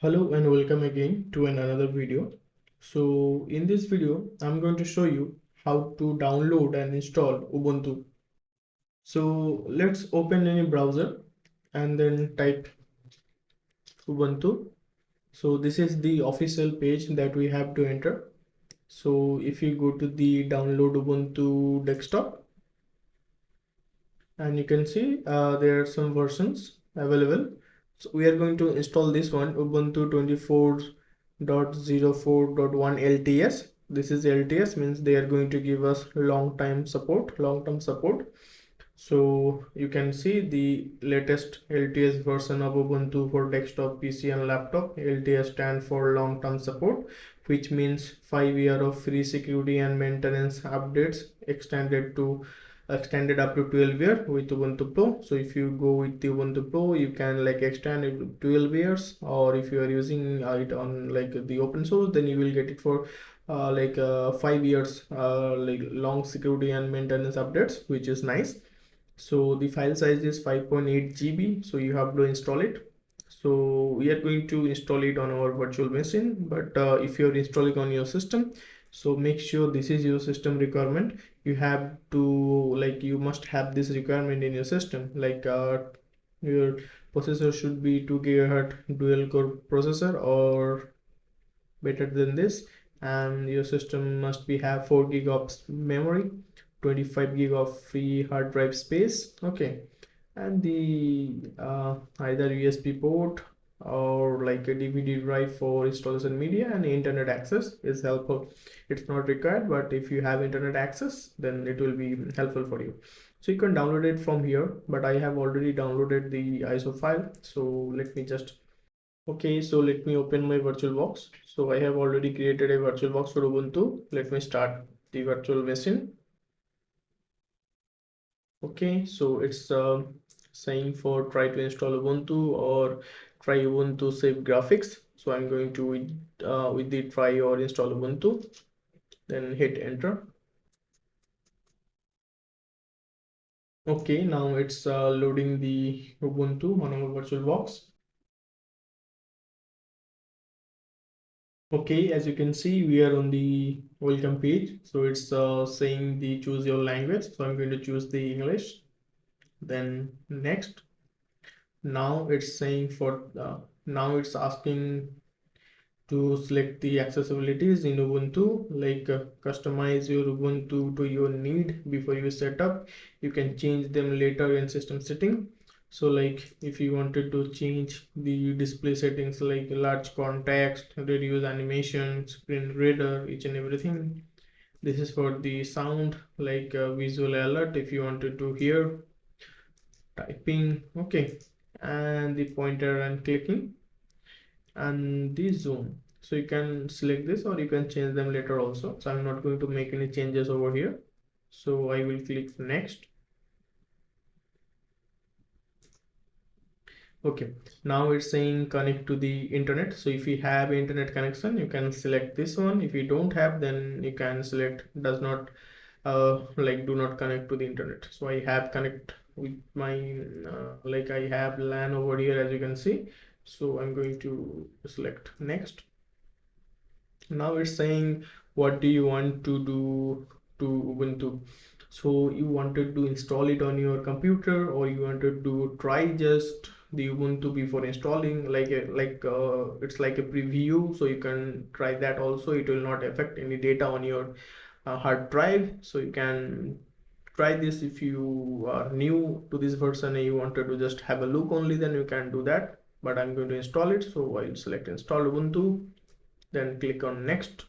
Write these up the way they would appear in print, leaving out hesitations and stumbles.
Hello and welcome again to another video. So in this video, I'm going to show you how to download and install Ubuntu. So let's open any browser and then type Ubuntu. So this is the official page that we have to enter. So if you go to the download Ubuntu desktop, and you can see there are some versions available. So we are going to install this one, Ubuntu 24.04.1 LTS. This is LTS, means they are going to give us long-term support. So you can see the latest LTS version of Ubuntu for desktop, PC and laptop. LTS stands for long-term support, which means 5 years of free security and maintenance updates extended up to 12 years with Ubuntu Pro. So if you go with the Ubuntu Pro, you can like extend it to 12 years, or if you are using it on like the open source, then you will get it for 5 years like long security and maintenance updates, which is nice. So the file size is 5.8 GB, so you have to install it. So we are going to install it on our virtual machine, but if you're installing on your system, so make sure this is your system requirement. You have to like you must have this requirement in your system, like your processor should be 2 GHz dual core processor or better than this, and your system must be have 4 gig of memory, 25 gig of free hard drive space. Okay, and the either USB port or like a DVD drive for installation media, and internet access is helpful. It's not required, but if you have internet access, then it will be helpful for you. So you can download it from here, but I have already downloaded the ISO file. So let me just Okay, so let me open my VirtualBox. So I have already created a VirtualBox for Ubuntu. Let me start the virtual machine. Okay, so it's saying for try to install Ubuntu or try Ubuntu save graphics. So I'm going to with the try or install Ubuntu, then hit enter. Okay, now it's loading the Ubuntu on our VirtualBox. Okay, as you can see, we are on the welcome page. So it's saying the choose your language. So I'm going to choose the English. Then next. Now it's saying for now it's asking to select the accessibilities in Ubuntu, like customize your Ubuntu to your need before you set up. You can change them later in system setting. So like if you wanted to change the display settings like large context, reduce animation, screen reader, each and everything. This is for the sound, like visual alert if you wanted to hear typing. Okay, and the pointer and clicking, and the zoom. So you can select this or you can change them later also. So I'm not going to make any changes over here. So I will click next. Okay, now it's saying connect to the internet. So if you have internet connection, you can select this one. If you don't have, then you can select does not like do not connect to the internet. So I have connect with my like I have LAN over here, as you can see. So I'm going to select next. Now it's saying what do you want to do to Ubuntu. So you wanted to install it on your computer, or you wanted to try just the Ubuntu before installing, like it's like a preview, so you can try that also. It will not affect any data on your hard drive. So you can try this. If you are new to this version and you wanted to just have a look only, then you can do that, but I'm going to install it. So I'll select install Ubuntu, then click on next.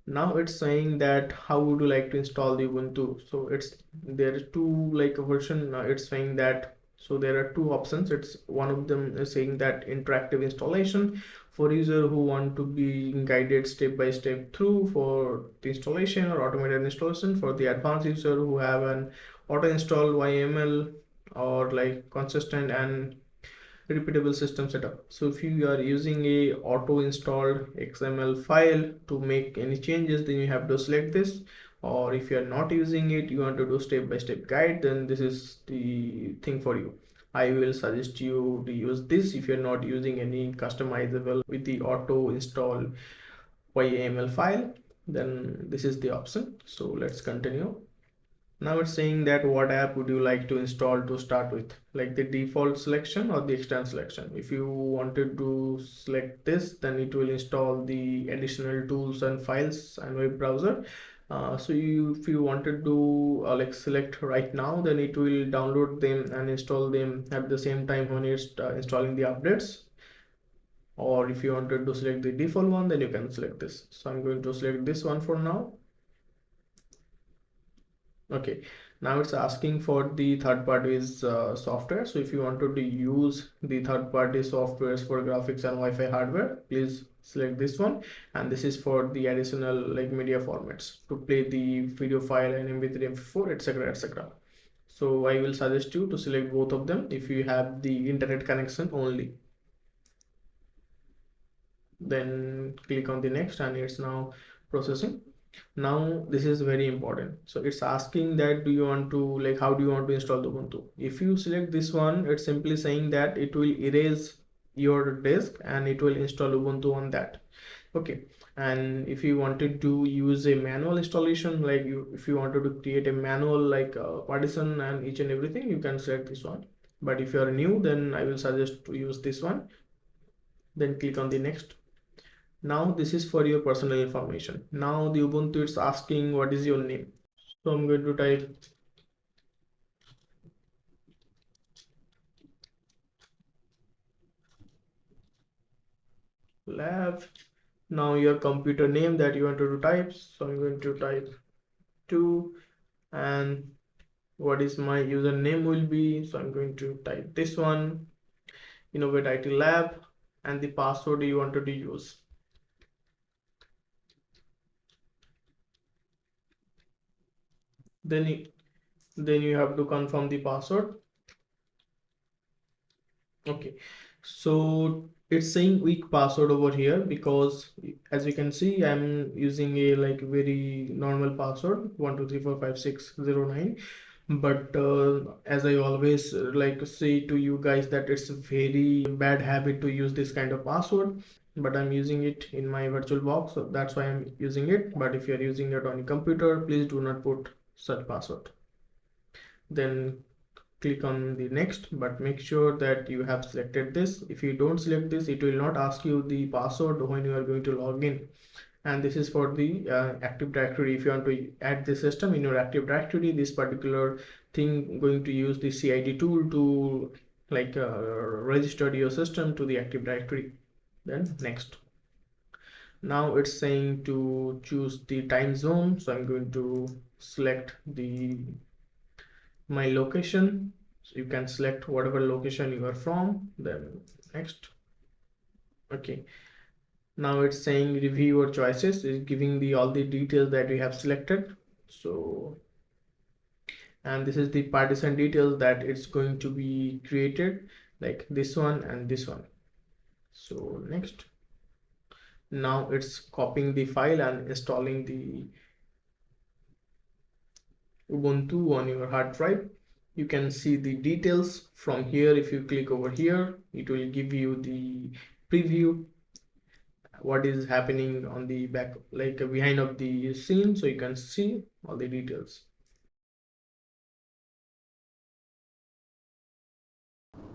Now it's saying that how would you like to install the Ubuntu. So it's there is two like a version. It's saying that, so there are two options. It's one of them is saying that interactive installation for user who want to be guided step by step through for the installation, or automated installation for the advanced user who have an auto install YML or like consistent and repeatable system setup. So if you are using a auto installed XML file to make any changes, then you have to select this. Or if you are not using it, you want to do step by step guide, then this is the thing for you. I will suggest you to use this if you're not using any customizable with the auto install YAML file, then this is the option. So let's continue. Now it's saying that what app would you like to install to start with, like the default selection or the external selection. If you wanted to select this, then it will install the additional tools and files and web browser. If you wanted to like select right now, then it will download them and install them at the same time when it's installing the updates. Or if you wanted to select the default one, then you can select this. So I'm going to select this one for now. Okay, now it's asking for the third party's software. So if you wanted to use the third party softwares for graphics and Wi-Fi hardware, please select this one. And this is for the additional like media formats to play the video file and MP3, MP4, etc., etc. So I will suggest you to select both of them if you have the internet connection only. Then click on the next, and it's now processing. Now this is very important. So it's asking that do you want to like how do you want to install the Ubuntu. If you select this one, it's simply saying that it will erase your disk and it will install Ubuntu on that. Okay, and if you wanted to use a manual installation, like if you wanted to create a manual like partition and each and everything, you can select this one. But if you are new, then I will suggest to use this one. Then click on the next. Now this is for your personal information. Now the Ubuntu is asking what is your name. So I'm going to type lab. Now your computer name that you want to type. So I'm going to type 2, and what is my username will be. So I'm going to type this one, Innovate IT Lab, and the password you wanted to use. Then you have to confirm the password. Okay, so it's saying weak password over here because as you can see I'm using a like very normal password 12345609. But as I always like say to you guys that it's a very bad habit to use this kind of password, but I'm using it in my VirtualBox, so that's why I'm using it. But if you're using it on your computer, please do not put such password. Then click on the next, but make sure that you have selected this. If you don't select this, it will not ask you the password when you are going to log in. And this is for the Active Directory. If you want to add the system in your Active Directory, this particular thing going to use the CID tool to like register your system to the Active Directory. Then next. Now it's saying to choose the time zone, so I'm going to select the my location. So you can select whatever location you are from. Then next. Okay, now it's saying review your choices, is giving the all the details that we have selected. So and this is the partition details that it's going to be created, like this one and this one. So next. Now it's copying the file and installing the Ubuntu on your hard drive. You can see the details from here. If you click over here, it will give you the preview what is happening on the back like behind of the scene, so you can see all the details.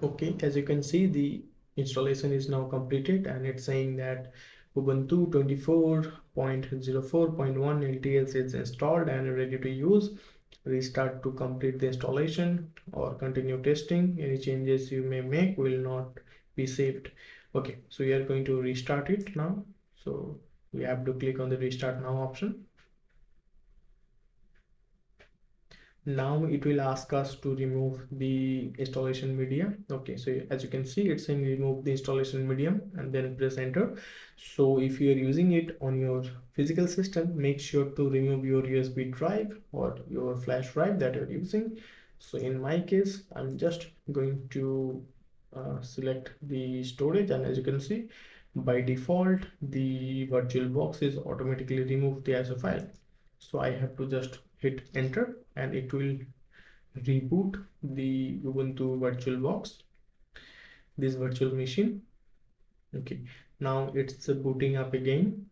Okay, as you can see, the installation is now completed and it's saying that Ubuntu 24.04.1 LTS is installed and ready to use. Restart to complete the installation or continue testing. Any changes you may make will not be saved. Okay, so we are going to restart it now. So we have to click on the restart now option. Now it will ask us to remove the installation media. Okay, so as you can see, it's saying remove the installation medium and then press enter. So if you are using it on your physical system, make sure to remove your USB drive or your flash drive that you're using. So in my case, I'm just going to select the storage, and as you can see, by default the VirtualBox is automatically removed the as a file. So I have to just hit enter and it will reboot the Ubuntu VirtualBox, this virtual machine. Okay, now it's booting up again.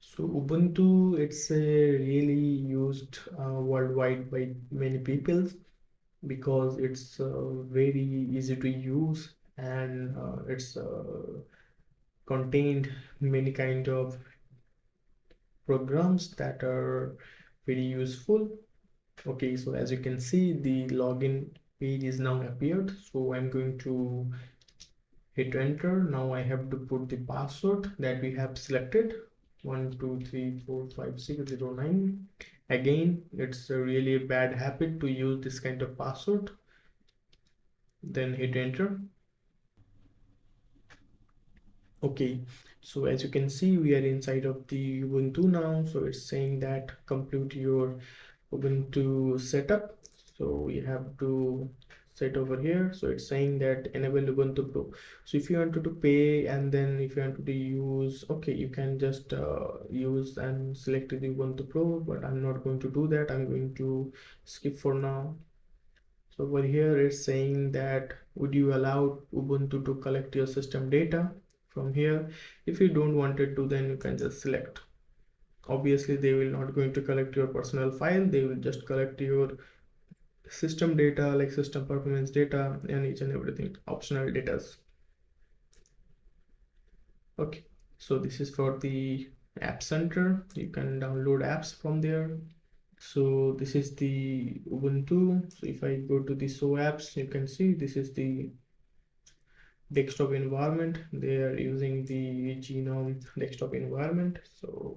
So Ubuntu, it's really used worldwide by many people because it's very easy to use, and it's contained many kind of programs that are very useful. Okay, so as you can see, the login page is now appeared. So I'm going to hit enter. Now I have to put the password that we have selected, 12345609. Again, it's a really bad habit to use this kind of password. Then hit enter. Okay, so as you can see, we are inside of the Ubuntu now. So it's saying that complete your Ubuntu setup. So we have to set over here. So it's saying that enable Ubuntu Pro. So if you wanted to pay, and then if you wanted to use, okay, you can just use and select the Ubuntu Pro, but I'm not going to do that. I'm going to skip for now. So over here it's saying that would you allow Ubuntu to collect your system data from here. If you don't want it to, then you can just select. Obviously they will not going to collect your personal file, they will just collect your system data, like system performance data and each and everything, optional data. Okay, so this is for the app center. You can download apps from there. So this is the Ubuntu. So if I go to the show apps, you can see this is the desktop environment. They are using the Genome desktop environment. So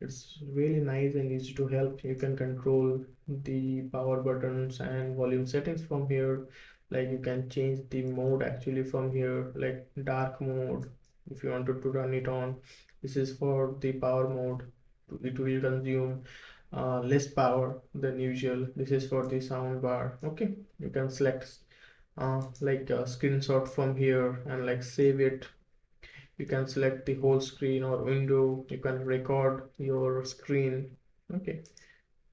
it's really nice and easy to help. You can control the power buttons and volume settings from here. Like you can change the mode actually from here, like dark mode if you wanted to run it on. This is for the power mode. It will consume less power than usual. This is for the sound bar. Okay, you can select like a screenshot from here and like save it. You can select the whole screen or window. You can record your screen. Okay,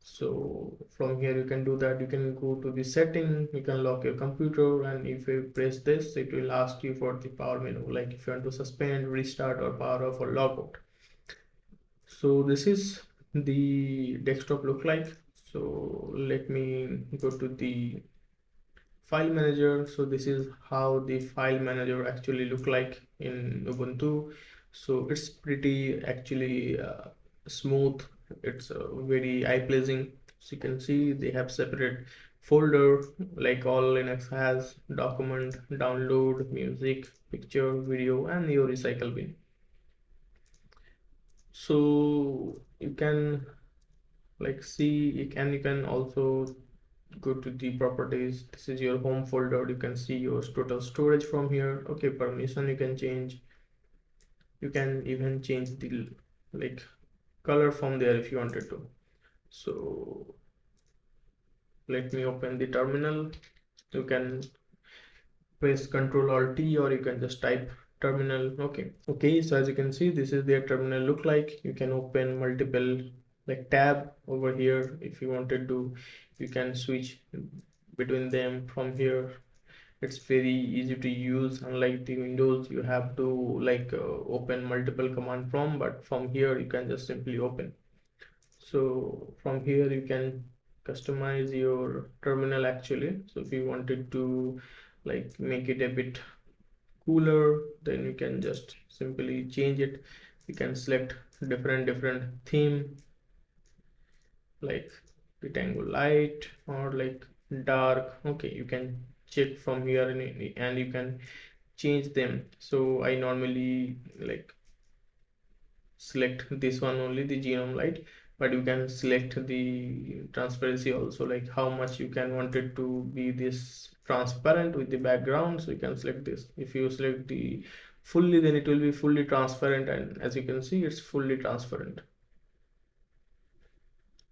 so from here you can do that. You can go to the setting, you can lock your computer, and if you press this, it will ask you for the power menu, like if you want to suspend, restart, or power off, or log out. So this is the desktop look like. So let me go to the file manager. So this is how the file manager actually look like in Ubuntu. So it's pretty actually smooth. It's very eye pleasing. So you can see they have separate folder like all Linux has: document, download, music, picture, video, and your recycle bin. So you can like see, you can also go to the properties. This is your home folder. You can see your total storage from here. Okay, permission you can change. You can even change the like color from there if you wanted to. So let me open the terminal. You can press Ctrl Alt T, or you can just type terminal. Okay, so as you can see, this is their terminal look like. You can open multiple like tab over here if you wanted to. You can switch between them from here. It's very easy to use. Unlike the Windows, you have to like open multiple command from, but from here you can just simply open. So from here you can customize your terminal actually. So if you wanted to like make it a bit cooler, then you can just simply change it. You can select different theme, like rectangle light or like dark. Okay, you can check from here, and you can change them. So I normally like select this one only, the genome light, but you can select the transparency also, like how much you can want it to be this transparent with the background. So you can select this. If you select the fully, then it will be fully transparent, and as you can see, it's fully transparent.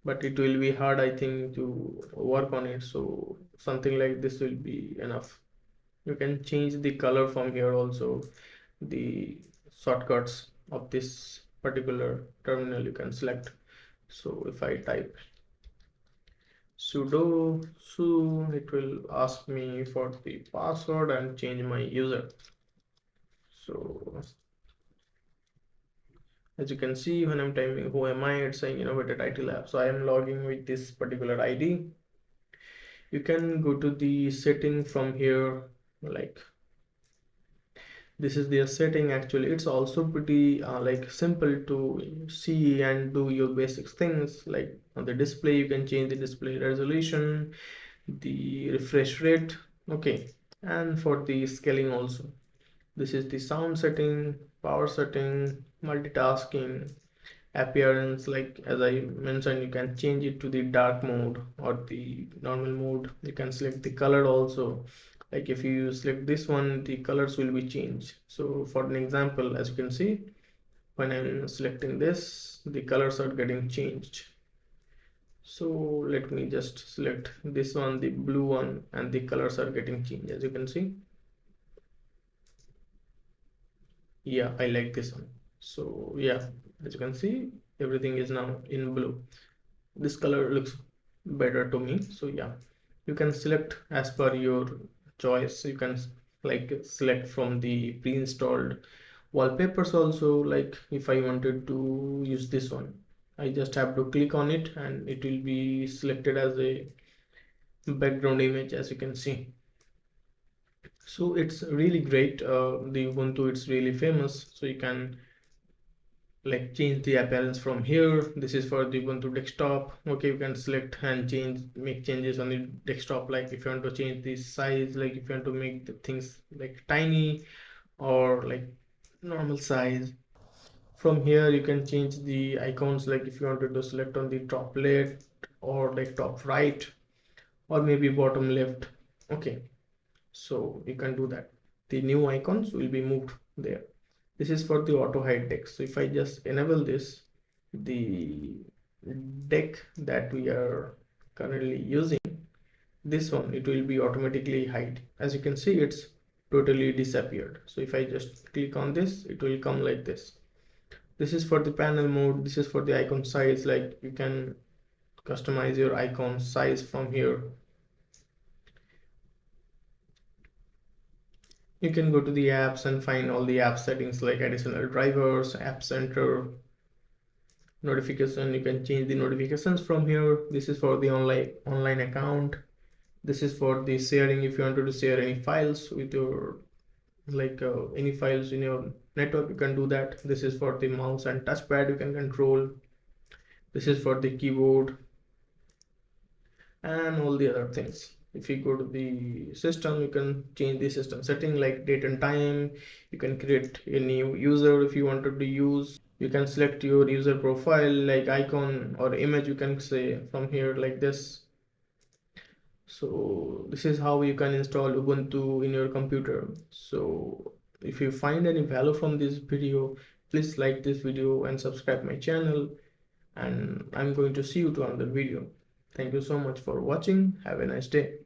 But it will be hard, I think, to work on it. So something like this will be enough. You can change the color from here also. The shortcuts of this particular terminal you can select. So if I type sudo su, it will ask me for the password and change my user. So as you can see, when I'm typing who am I, it's saying Innovated IT Lab. So I am logging with this particular ID. You can go to the setting from here, like this is their setting. Actually it's also pretty like simple to see and do your basic things. Like on the display you can change the display resolution, the refresh rate, okay, and for the scaling also. This is the sound setting, power setting, multitasking, appearance. Like as I mentioned, you can change it to the dark mode or the normal mode. You can select the color also. Like if you select this one, the colors will be changed. So for an example, as you can see, when I'm selecting this, the colors are getting changed. So let me just select this one, the blue one, and the colors are getting changed, as you can see. Yeah, I like this one. So yeah, as you can see, everything is now in blue. This color looks better to me. So yeah, you can select as per your choice. You can like select from the pre-installed wallpapers also. Like if I wanted to use this one, I just have to click on it and it will be selected as a background image, as you can see. So it's really great. The Ubuntu, it's really famous. So you can like change the appearance from here. This is for the Ubuntu desktop. Okay, you can select and change, make changes on the desktop. Like if you want to change the size, like if you want to make the things like tiny or like normal size. From here you can change the icons, like if you wanted to select on the top left or like top right or maybe bottom left. Okay, so you can do that. The new icons will be moved there. This is for the auto hide text. So if I just enable this, the deck that we are currently using, this one, it will be automatically hide. As you can see, it's totally disappeared. So if I just click on this, it will come like this. This is for the panel mode. This is for the icon size. Like you can customize your icon size from here. You can go to the apps and find all the app settings like additional drivers, app center, notification. You can change the notifications from here. This is for the online account. This is for the sharing. If you wanted to share any files with your like any files in your network, you can do that. This is for the mouse and touchpad, you can control. This is for the keyboard and all the other things. If you go to the system, you can change the system setting like date and time. You can create a new user if you wanted to use. You can select your user profile like icon or image, you can say from here like this. So this is how you can install Ubuntu in your computer. So if you find any value from this video, please like this video and subscribe my channel, and I'm going to see you to another video. Thank you so much for watching. Have a nice day.